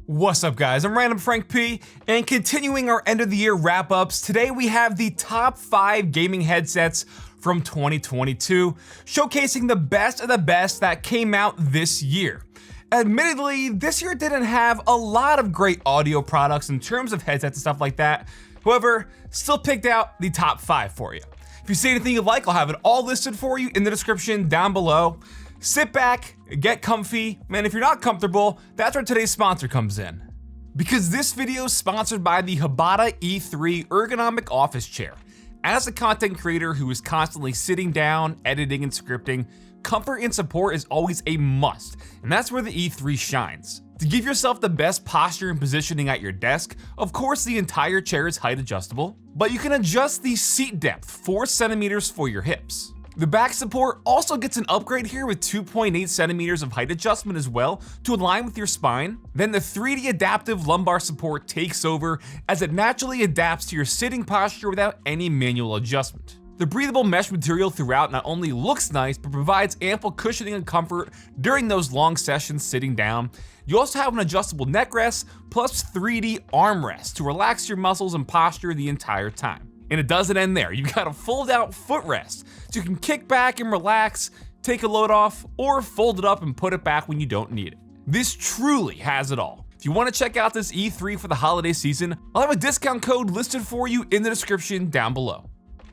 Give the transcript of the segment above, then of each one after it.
What's up guys, I'm randomfrankp, and continuing our end of the year wrap ups, today we have the top 5 gaming headsets from 2022, showcasing the best of the best that came out this year. Admittedly, this year didn't have a lot of great audio products in terms of headsets and stuff like that, however, still picked out the top 5 for you. If you see anything you like, I'll have it all listed for you in the description down below. Sit back, get comfy, and if you're not comfortable, that's where today's sponsor comes in. Because this video is sponsored by the Hibata E3 Ergonomic Office Chair. As a content creator who is constantly sitting down, editing, and scripting, comfort and support is always a must, and that's where the E3 shines. To give yourself the best posture and positioning at your desk, of course the entire chair is height adjustable, but you can adjust the seat depth 4 centimeters for your hips. The back support also gets an upgrade here with 2.8 centimeters of height adjustment as well to align with your spine. Then the 3D adaptive lumbar support takes over as it naturally adapts to your sitting posture without any manual adjustment. The breathable mesh material throughout not only looks nice, but provides ample cushioning and comfort during those long sessions sitting down. You also have an adjustable neck rest plus 3D armrest to relax your muscles and posture the entire time. And it doesn't end there. You've got a fold out footrest, so you can kick back and relax, take a load off, or fold it up and put it back when you don't need it. This truly has it all. If you want to check out this E3 for the holiday season, I'll have a discount code listed for you in the description down below.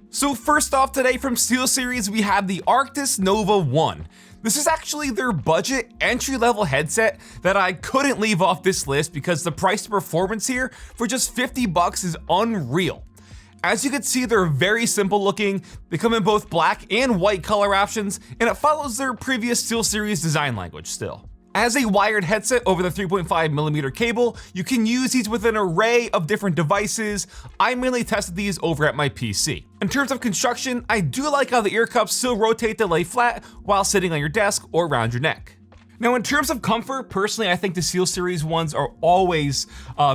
So first off today from Steelseries, we have the Arctis Nova 1. This is actually their budget entry-level headset that I couldn't leave off this list because the price to performance here for just 50 bucks is unreal. As you can see, they're very simple looking, they come in both black and white color options, and it follows their previous Steelseries design language still. As a wired headset over the 3.5mm cable, you can use these with an array of different devices. I mainly tested these over at my PC. In terms of construction, I do like how the ear cups still rotate to lay flat while sitting on your desk or around your neck. Now in terms of comfort, personally I think the Steelseries ones are always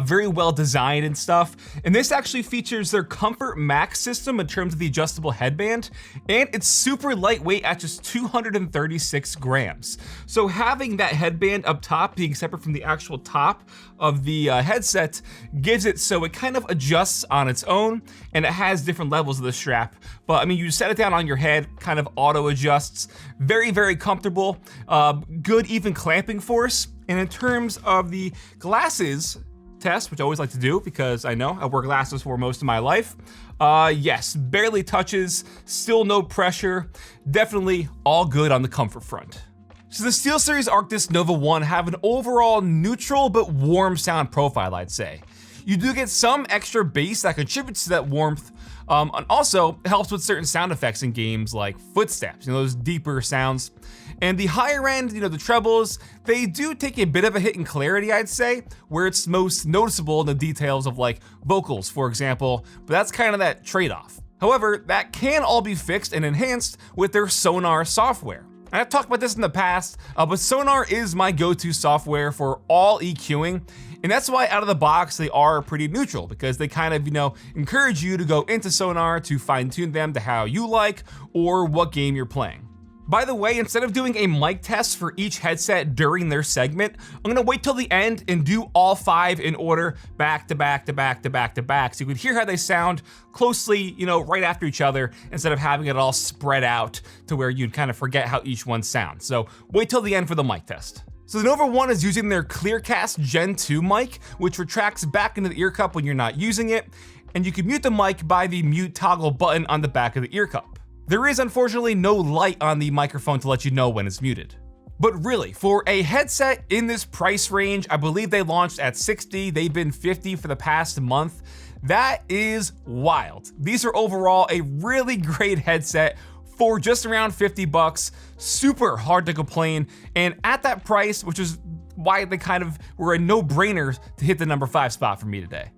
very well designed and stuff, and this actually features their Comfort Max system in terms of the adjustable headband, and it's super lightweight at just 236 grams. So having that headband up top being separate from the actual top of the headset gives it so it kind of adjusts on its own, and it has different levels of the strap, but I mean you set it down on your head, kind of auto adjusts, very comfortable, good even clamping force. And in terms of the glasses test, which I always like to do because I know I wore glasses for most of my life, yes, barely touches, still no pressure, definitely all good on the comfort front. So the SteelSeries Arctis Nova 1 have an overall neutral but warm sound profile, I'd say. You do get some extra bass that contributes to that warmth, and also helps with certain sound effects in games like footsteps, those deeper sounds. And the higher end, the trebles, they do take a bit of a hit in clarity, I'd say, where it's most noticeable in the details of like vocals, for example, but that's kind of that trade-off. However, that can all be fixed and enhanced with their Sonar software. I've talked about this in the past, but Sonar is my go-to software for all EQing, and that's why out of the box they are pretty neutral, because they kind of, encourage you to go into Sonar to fine-tune them to how you like or what game you're playing. By the way, instead of doing a mic test for each headset during their segment, I'm gonna wait till the end and do all 5 in order back to back to back to back to back, so you can hear how they sound closely, right after each other, instead of having it all spread out to where you'd kind of forget how each one sounds. So wait till the end for the mic test. So the Nova 1 is using their ClearCast Gen 2 mic, which retracts back into the ear cup when you're not using it, and you can mute the mic by the mute toggle button on the back of the ear cup. There is unfortunately no light on the microphone to let you know when it's muted. But really, for a headset in this price range, I believe they launched at $60, they've been $50 for the past month. That is wild. These are overall a really great headset for just around 50 bucks, super hard to complain, and at that price, which is why they kind of were a no-brainer to hit the number 5 spot for me today.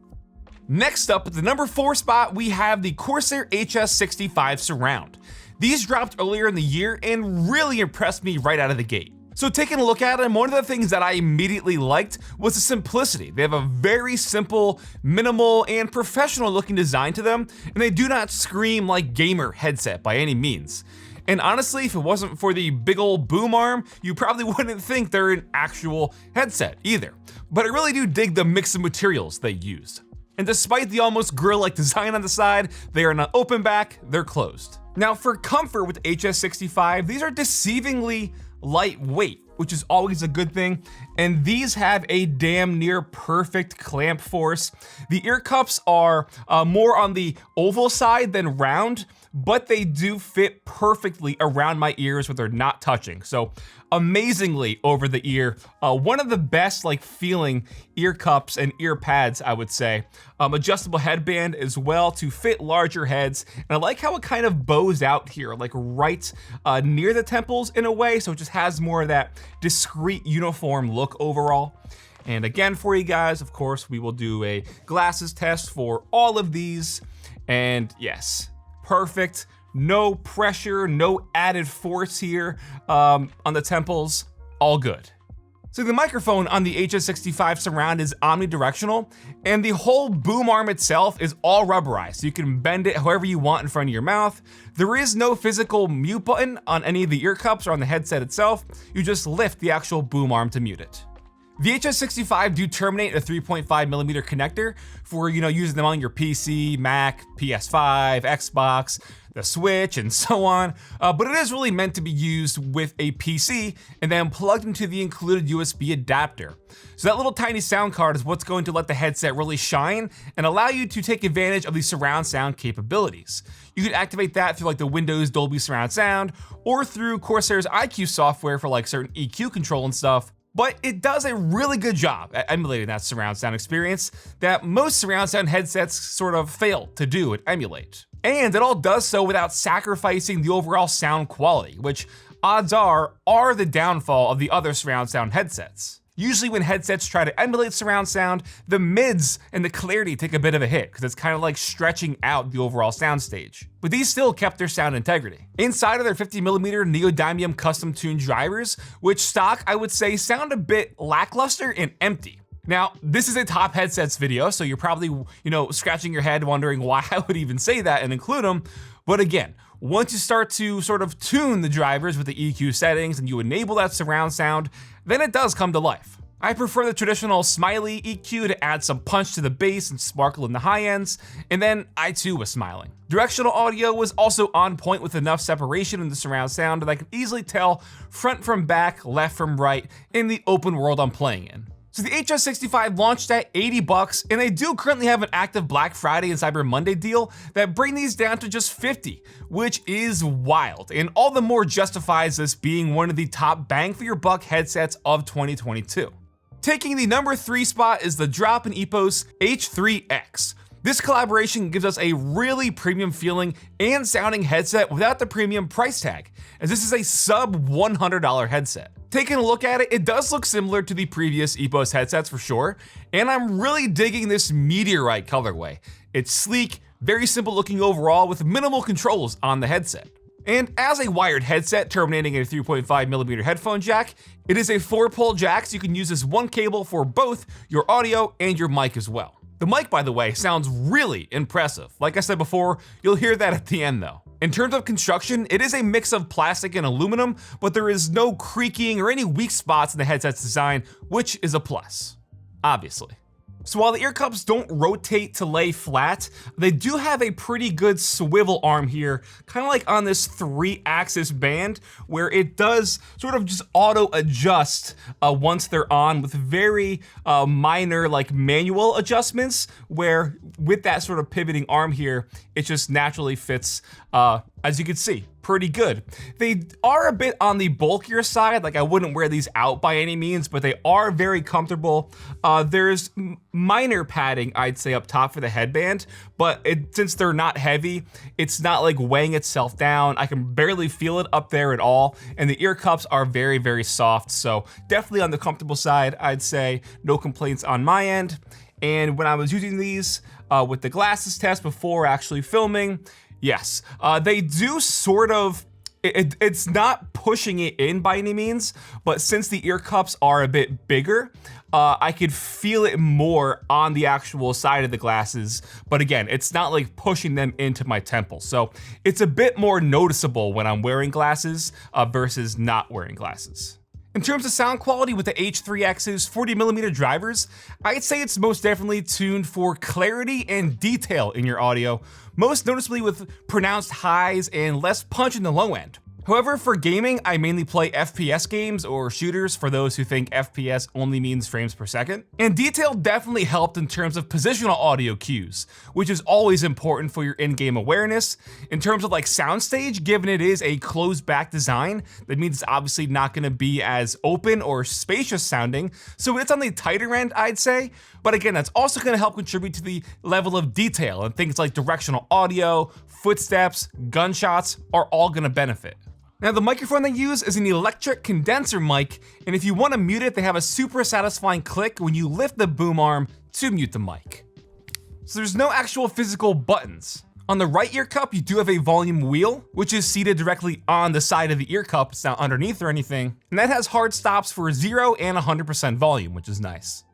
Next up, at the number 4 spot, we have the Corsair HS65 Surround. These dropped earlier in the year and really impressed me right out of the gate. So taking a look at them, one of the things that I immediately liked was the simplicity. They have a very simple, minimal, and professional looking design to them, and they do not scream like gamer headset by any means. And honestly, if it wasn't for the big old boom arm, you probably wouldn't think they're an actual headset either. But I really do dig the mix of materials they used. And despite the almost grill-like design on the side, they are not open back, they're closed. Now for comfort with HS65, these are deceivingly lightweight, which is always a good thing, and these have a damn near perfect clamp force. The ear cups are more on the oval side than round, but they do fit perfectly around my ears where they're not touching. So amazingly over the ear, one of the best like feeling ear cups and ear pads, I would say. Adjustable headband as well to fit larger heads. And I like how it kind of bows out here, like right near the temples in a way. So it just has more of that discreet uniform look overall. And again, for you guys, of course, we will do a glasses test for all of these. And yes, perfect, no pressure, no added force here on the temples, all good. So the microphone on the HS65 Surround is omnidirectional, and the whole boom arm itself is all rubberized, so you can bend it however you want in front of your mouth. There is no physical mute button on any of the ear cups or on the headset itself. You just lift the actual boom arm to mute it. The HS65 do terminate a 3.5mm connector for, using them on your PC, Mac, PS5, Xbox, the Switch, and so on. But it is really meant to be used with a PC and then plugged into the included USB adapter. So that little tiny sound card is what's going to let the headset really shine and allow you to take advantage of the surround sound capabilities. You can activate that through like the Windows Dolby Surround Sound or through Corsair's IQ software for like certain EQ control and stuff. But it does a really good job at emulating that surround sound experience that most surround sound headsets sort of fail to do and emulate. And it all does so without sacrificing the overall sound quality, which odds are the downfall of the other surround sound headsets. Usually when headsets try to emulate surround sound, the mids and the clarity take a bit of a hit because it's kind of like stretching out the overall soundstage. But these still kept their sound integrity. Inside of their 50mm neodymium custom tuned drivers, which stock I would say sound a bit lackluster and empty. Now, this is a top headsets video, so you're probably, scratching your head wondering why I would even say that and include them. But again, once you start to sort of tune the drivers with the EQ settings and you enable that surround sound, then it does come to life. I prefer the traditional smiley EQ to add some punch to the bass and sparkle in the high ends, and then I too was smiling. Directional audio was also on point with enough separation in the surround sound that I can easily tell front from back, left from right in the open world I'm playing in. So the HS65 launched at $80, and they do currently have an active Black Friday and Cyber Monday deal that bring these down to just $50, which is wild, and all the more justifies this being one of the top bang for your buck headsets of 2022. Taking the number 3 spot is the drop-in EPOS H3X. This collaboration gives us a really premium feeling and sounding headset without the premium price tag, as this is a sub $100 headset. Taking a look at it, it does look similar to the previous EPOS headsets for sure, and I'm really digging this meteorite colorway. It's sleek, very simple looking overall with minimal controls on the headset. And as a wired headset terminating a 3.5mm headphone jack, it is a 4-pole jack, so you can use this one cable for both your audio and your mic as well. The mic, by the way, sounds really impressive. Like I said before, you'll hear that at the end though. In terms of construction, it is a mix of plastic and aluminum, but there is no creaking or any weak spots in the headset's design, which is a plus, obviously. So while the ear cups don't rotate to lay flat, they do have a pretty good swivel arm here, kind of like on this 3-axis band, where it does sort of just auto adjust once they're on with very minor like manual adjustments, where with that sort of pivoting arm here, it just naturally fits, as you can see, pretty good. They are a bit on the bulkier side, like I wouldn't wear these out by any means, but they are very comfortable. There's minor padding, I'd say, up top for the headband, but since they're not heavy, it's not like weighing itself down. I can barely feel it up there at all, and the ear cups are very, very soft, so definitely on the comfortable side, I'd say. No complaints on my end. And when I was using these with the glasses test before actually filming, yes, they do sort of, it's not pushing it in by any means, but since the ear cups are a bit bigger, I could feel it more on the actual side of the glasses, but again, it's not like pushing them into my temple. So it's a bit more noticeable when I'm wearing glasses versus not wearing glasses. In terms of sound quality with the H3X's 40mm drivers, I'd say it's most definitely tuned for clarity and detail in your audio, most noticeably with pronounced highs and less punch in the low end. However, for gaming, I mainly play FPS games or shooters for those who think FPS only means frames per second. And detail definitely helped in terms of positional audio cues, which is always important for your in-game awareness. In terms of like soundstage, given it is a closed back design, that means it's obviously not gonna be as open or spacious sounding, so it's on the tighter end, I'd say. But again, that's also gonna help contribute to the level of detail, and things like directional audio, footsteps, gunshots are all gonna benefit. Now the microphone they use is an electric condenser mic, and if you want to mute it, they have a super satisfying click when you lift the boom arm to mute the mic. So there's no actual physical buttons. On the right ear cup, you do have a volume wheel, which is seated directly on the side of the ear cup. It's not underneath or anything, and that has hard stops for 0 and 100% volume, which is nice.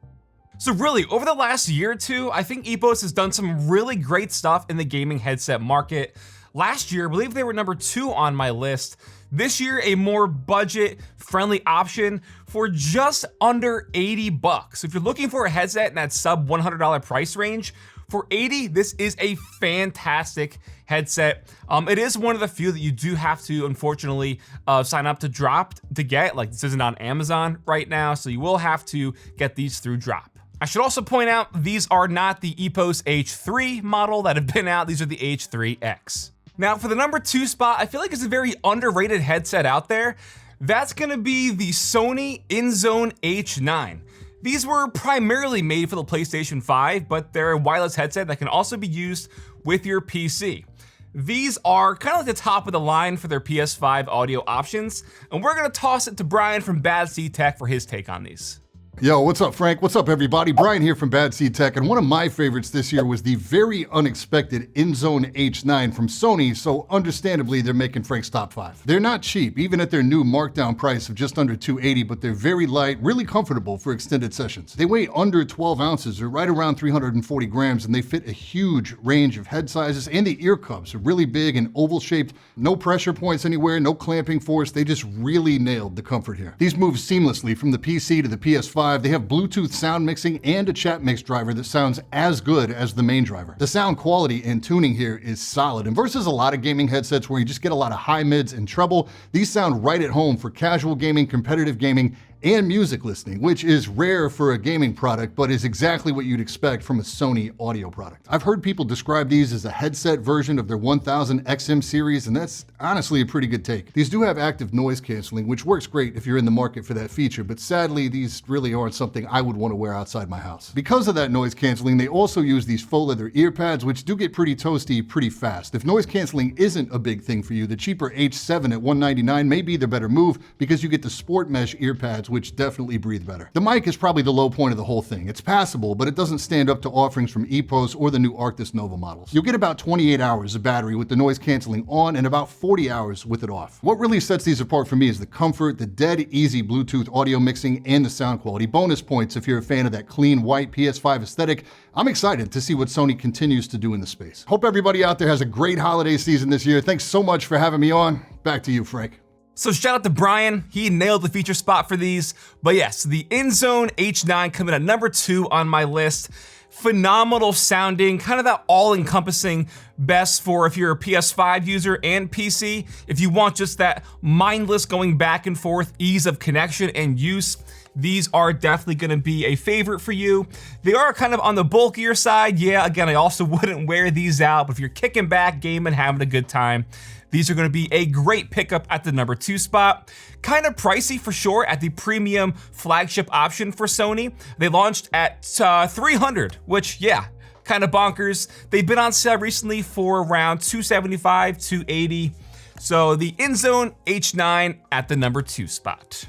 So really, over the last year or two, I think EPOS has done some really great stuff in the gaming headset market. Last year, I believe they were number 2 on my list. This year, a more budget-friendly option for just under 80 bucks. If you're looking for a headset in that sub $100 price range, for 80, this is a fantastic headset. It is one of the few that you do have to, unfortunately, sign up to drop to get. Like, this isn't on Amazon right now, so you will have to get these through drop. I should also point out, these are not the EPOS H3 model that have been out. These are the H3X. Now for the number 2 spot, I feel like it's a very underrated headset out there. That's gonna be the Sony InZone H9. These were primarily made for the PlayStation 5, but they're a wireless headset that can also be used with your PC. These are kind of like the top of the line for their PS5 audio options, and we're gonna toss it to Brian from Bad Seed Tech for his take on these. Yo, what's up, Frank? What's up, everybody? Brian here from Bad Seed Tech, and one of my favorites this year was the very unexpected InZone H9 from Sony, so understandably, they're making Frank's top 5. They're not cheap, even at their new markdown price of just under $280, but they're very light, really comfortable for extended sessions. They weigh under 12 ounces, or right around 340 grams, and they fit a huge range of head sizes, and the ear cups are really big and oval-shaped, no pressure points anywhere, no clamping force. They just really nailed the comfort here. These move seamlessly from the PC to the PS5. They have Bluetooth sound mixing and a chat mix driver that sounds as good as the main driver. The sound quality and tuning here is solid, and versus a lot of gaming headsets where you just get a lot of high mids and treble, these sound right at home for casual gaming, competitive gaming, and music listening, which is rare for a gaming product, but is exactly what you'd expect from a Sony audio product. I've heard people describe these as a headset version of their 1000 XM series, and that's honestly a pretty good take. These do have active noise canceling, which works great if you're in the market for that feature, but sadly, these really aren't something I would want to wear outside my house. Because of that noise canceling, they also use these faux leather ear pads, which do get pretty toasty pretty fast. If noise canceling isn't a big thing for you, the cheaper H7 at $199 may be the better move because you get the sport mesh ear pads, which definitely breathe better. The mic is probably the low point of the whole thing. It's passable, but it doesn't stand up to offerings from EPOS or the new Arctis Nova models. You'll get about 28 hours of battery with the noise canceling on and about 40 hours with it off. What really sets these apart for me is the comfort, the dead easy Bluetooth audio mixing, and the sound quality. Bonus points if you're a fan of that clean white PS5 aesthetic. I'm excited to see what Sony continues to do in the space. Hope everybody out there has a great holiday season this year. Thanks so much for having me on. Back to you, Frank. So shout out to Brian, he nailed the feature spot for these. But yes, the InZone H9 coming at number 2 on my list. Phenomenal sounding, kind of that all-encompassing best for if you're a PS5 user and PC. If you want just that mindless going back and forth ease of connection and use, these are definitely gonna be a favorite for you. They are kind of on the bulkier side. Yeah, again, I also wouldn't wear these out, but if you're kicking back, gaming, having a good time, these are gonna be a great pickup at the number 2 spot. Kind of pricey for sure at the premium flagship option for Sony. They launched at $300, which yeah, kind of bonkers. They've been on sale recently for around $275, $280. So the InZone H9 at the number 2 spot.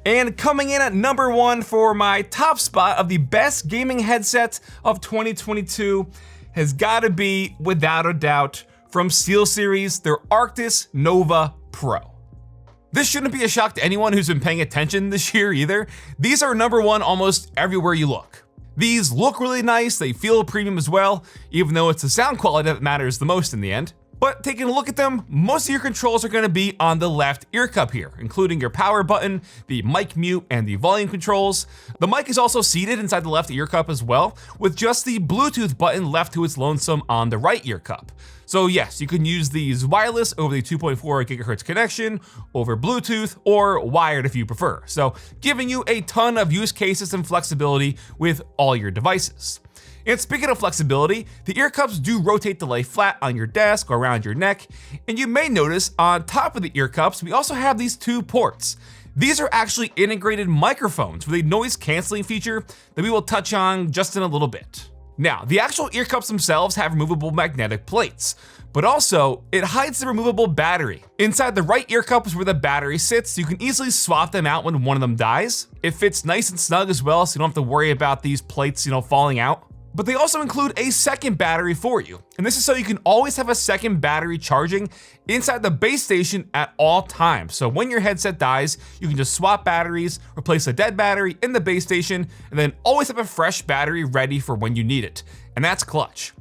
And coming in at number 1 for my top spot of the best gaming headsets of 2022 has gotta be, without a doubt, from Steelseries, their Arctis Nova Pro. This shouldn't be a shock to anyone who's been paying attention this year either. These are number one almost everywhere you look. These look really nice, they feel premium as well, even though it's the sound quality that matters the most in the end. But taking a look at them, most of your controls are going to be on the left ear cup here, including your power button, the mic mute, and the volume controls. The mic is also seated inside the left ear cup as well, with just the Bluetooth button left to its lonesome on the right ear cup. So yes, you can use these wireless over the 2.4 GHz connection, over Bluetooth, or wired if you prefer. So giving you a ton of use cases and flexibility with all your devices. And speaking of flexibility, the ear cups do rotate to lay flat on your desk or around your neck, and you may notice on top of the ear cups, we also have these two ports. These are actually integrated microphones with a noise canceling feature that we will touch on just in a little bit. Now, the actual ear cups themselves have removable magnetic plates, but also it hides the removable battery. Inside the right ear cup is where the battery sits, so you can easily swap them out when one of them dies. It fits nice and snug as well, so you don't have to worry about these plates, falling out. But they also include a second battery for you, and this is so you can always have a second battery charging inside the base station at all times. So when your headset dies, you can just swap batteries, replace a dead battery in the base station, and then always have a fresh battery ready for when you need it. And that's clutch.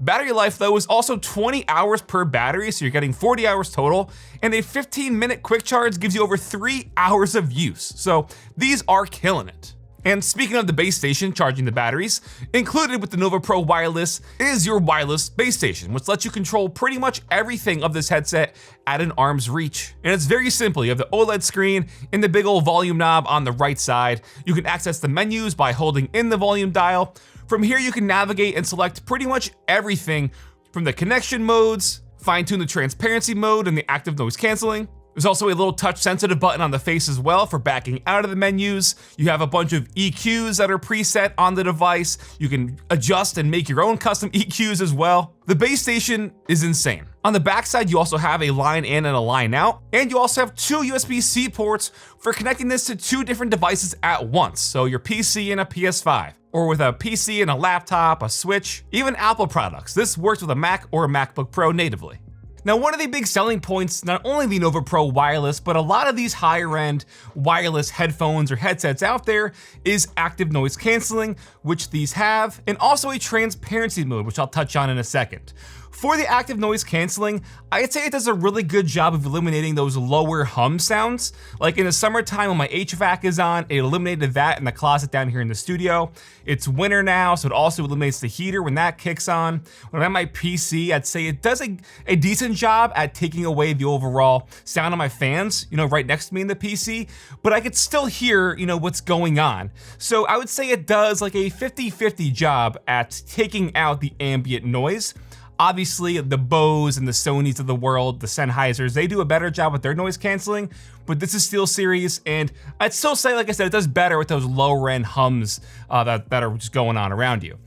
Battery life though is also 20 hours per battery, so you're getting 40 hours total, and a 15-minute quick charge gives you over 3 hours of use. So these are killing it. And speaking of the base station charging the batteries, included with the Nova Pro Wireless is your wireless base station, which lets you control pretty much everything of this headset at an arm's reach. And it's very simple. You have the OLED screen and the big old volume knob on the right side. You can access the menus by holding in the volume dial. From here, you can navigate and select pretty much everything from the connection modes, fine-tune the transparency mode and the active noise canceling. There's also a little touch-sensitive button on the face as well for backing out of the menus. You have a bunch of EQs that are preset on the device. You can adjust and make your own custom EQs as well. The base station is insane. On the backside, you also have a line in and a line out, and you also have two USB-C ports for connecting this to two different devices at once, so your PC and a PS5, or with a PC and a laptop, a Switch, even Apple products. This works with a Mac or a MacBook Pro natively. Now, one of the big selling points, not only the Nova Pro Wireless, but a lot of these higher-end wireless headphones or headsets out there is active noise canceling, which these have, and also a transparency mode, which I'll touch on in a second. For the active noise canceling, I'd say it does a really good job of eliminating those lower hum sounds. Like in the summertime when my HVAC is on, it eliminated that in the closet down here in the studio. It's winter now, so it also eliminates the heater when that kicks on. When I'm at my PC, I'd say it does a decent job at taking away the overall sound of my fans, right next to me in the PC, but I could still hear, what's going on. So I would say it does like a 50-50 job at taking out the ambient noise. Obviously, the Bose and the Sonys of the world, the Sennheisers, they do a better job with their noise canceling, but this is Steelseries, and I'd still say, like I said, it does better with those lower-end hums that are just going on around you.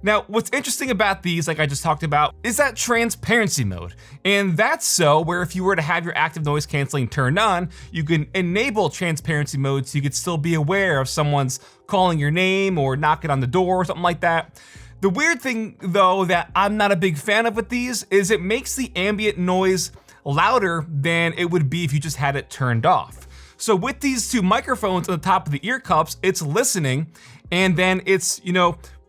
Now, what's interesting about these, like I just talked about, is that transparency mode. And that's so where if you were to have your active noise canceling turned on, you can enable transparency mode so you could still be aware of someone's calling your name or knocking on the door or something like that. The weird thing, though, that I'm not a big fan of with these is it makes the ambient noise louder than it would be if you just had it turned off. So with these two microphones on the top of the ear cups, it's listening, and then it's,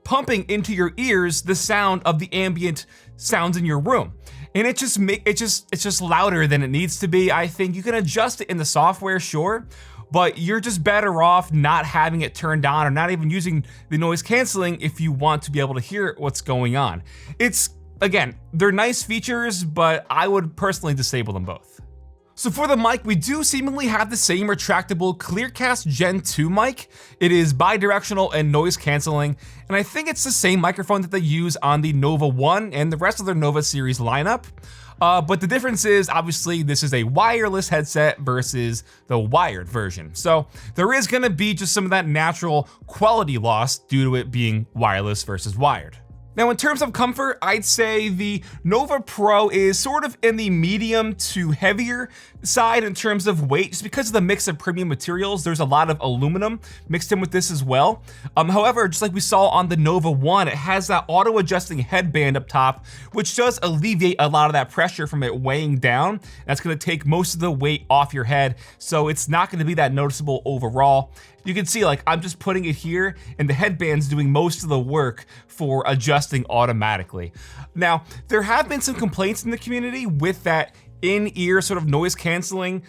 pumping into your ears the sound of the ambient sounds in your room. And it's just louder than it needs to be. I think you can adjust it in the software, sure, but you're just better off not having it turned on or not even using the noise canceling if you want to be able to hear what's going on. Again, they're nice features, but I would personally disable them both. So for the mic, we do seemingly have the same retractable Clearcast Gen 2 mic. It is bi-directional and noise canceling, and I think it's the same microphone that they use on the Nova 1 and the rest of their Nova series lineup. But the difference is, obviously, this is a wireless headset versus the wired version. So there is gonna be just some of that natural quality loss due to it being wireless versus wired. Now, in terms of comfort, I'd say the Nova Pro is sort of in the medium to heavier side in terms of weight, just because of the mix of premium materials. There's a lot of aluminum mixed in with this as well. However, just like we saw on the Nova 1, it has that auto-adjusting headband up top, which does alleviate a lot of that pressure from it weighing down. That's gonna take most of the weight off your head, so it's not gonna be that noticeable overall. You can see, like, I'm just putting it here and the headband's doing most of the work for adjusting automatically. Now, there have been some complaints in the community with that in-ear sort of noise canceling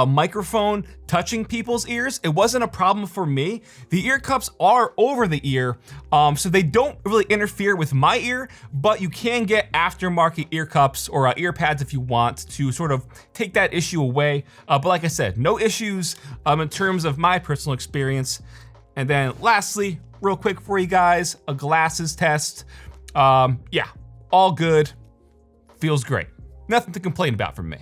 microphone touching people's ears. It wasn't a problem for me. The ear cups are over the ear, so they don't really interfere with my ear, but you can get aftermarket ear cups or ear pads if you want to sort of take that issue away. But like I said, no issues in terms of my personal experience. And then lastly, real quick for you guys, a glasses test. Yeah, all good, feels great. Nothing to complain about from me.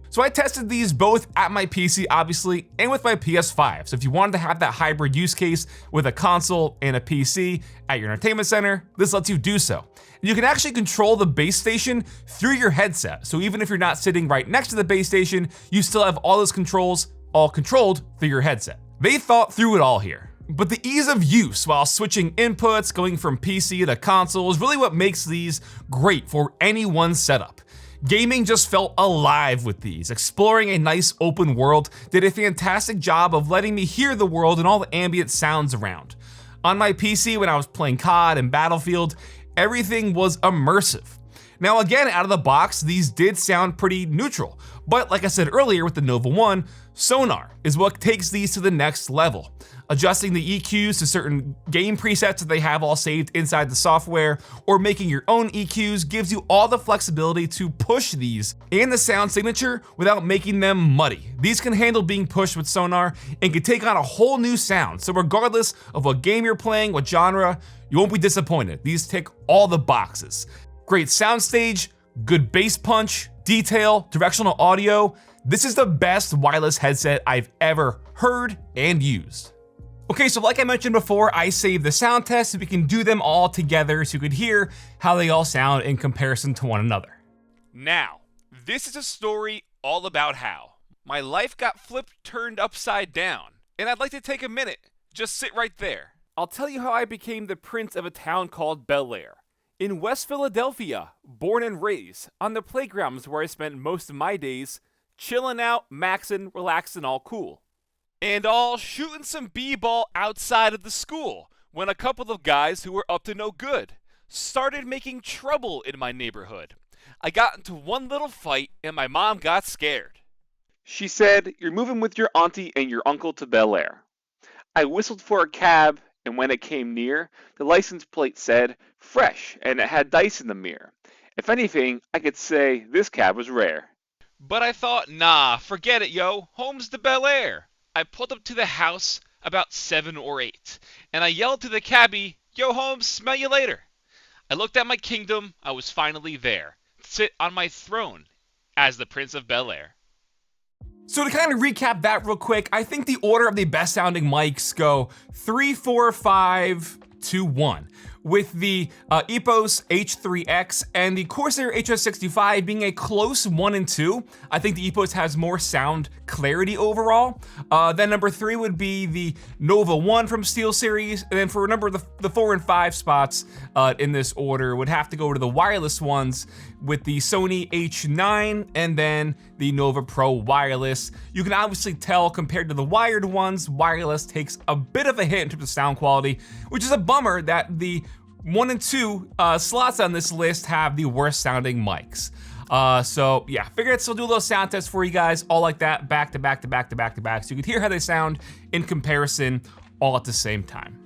So I tested these both at my PC, obviously, and with my PS5. So if you wanted to have that hybrid use case with a console and a PC at your entertainment center, this lets you do so. And you can actually control the base station through your headset. So even if you're not sitting right next to the base station, you still have all those controls all controlled through your headset. They thought through it all here. But the ease of use while switching inputs, going from PC to console, is really what makes these great for any one setup. Gaming just felt alive with these. Exploring a nice open world did a fantastic job of letting me hear the world and all the ambient sounds around. On my PC, when I was playing COD and Battlefield, everything was immersive. Now again, out of the box, these did sound pretty neutral, but like I said earlier with the Nova 1, sonar is what takes these to the next level. Adjusting the EQs to certain game presets that they have all saved inside the software, or making your own EQs gives you all the flexibility to push these and the sound signature without making them muddy. These can handle being pushed with sonar and can take on a whole new sound, so regardless of what game you're playing, what genre, you won't be disappointed. These tick all the boxes. Great soundstage, good bass punch, detail, directional audio. This is the best wireless headset I've ever heard and used. Okay, so like I mentioned before, I saved the sound tests so we can do them all together so you could hear how they all sound in comparison to one another. Now, this is a story all about how my life got turned upside down, and I'd like to take a minute, just sit right there. I'll tell you how I became the prince of a town called Bel Air. In West Philadelphia, born and raised, on the playgrounds where I spent most of my days, chilling out, maxing, relaxing, all cool. And all shooting some b-ball outside of the school, when a couple of guys who were up to no good started making trouble in my neighborhood. I got into one little fight and my mom got scared. She said, "You're moving with your auntie and your uncle to Bel Air." I whistled for a cab, and when it came near, the license plate said fresh and it had dice in the mirror. If anything, I could say this cab was rare. But I thought, nah, forget it, yo, home's the Bel Air. I pulled up to the house about 7 or 8, and I yelled to the cabbie, "Yo, Holmes, smell you later." I looked at my kingdom. I was finally there, sit on my throne as the Prince of Bel Air. So to kind of recap that real quick, I think the order of the best sounding mics go 3, 4, 5, 2, 1. With the EPOS H3X and the Corsair HS65 being a close 1 and 2. I think the EPOS has more sound clarity overall. Then number 3 would be the Nova 1 from Steelseries, and then for number the 4 and 5 spots in this order would have to go to the wireless ones with the Sony H9 and then the Nova Pro wireless. You can obviously tell compared to the wired ones, wireless takes a bit of a hit in terms of sound quality, which is a bummer that the 1 and 2 slots on this list have the worst sounding mics. So yeah, figured I'd still do a little sound test for you guys, all like that, back to back to back to back to back, so you could hear how they sound in comparison all at the same time.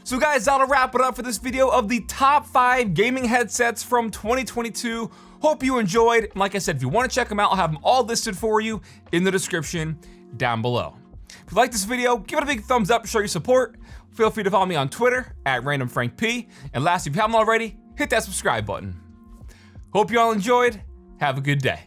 So guys, that'll wrap it up for this video of the top 5 gaming headsets from 2022. Hope you enjoyed. And like I said, if you want to check them out, I'll have them all listed for you in the description down below. If you like this video, give it a big thumbs up to show your support. Feel free to follow me on Twitter at randomfrankp. And lastly, if you haven't already, hit that subscribe button. Hope you all enjoyed. Have a good day.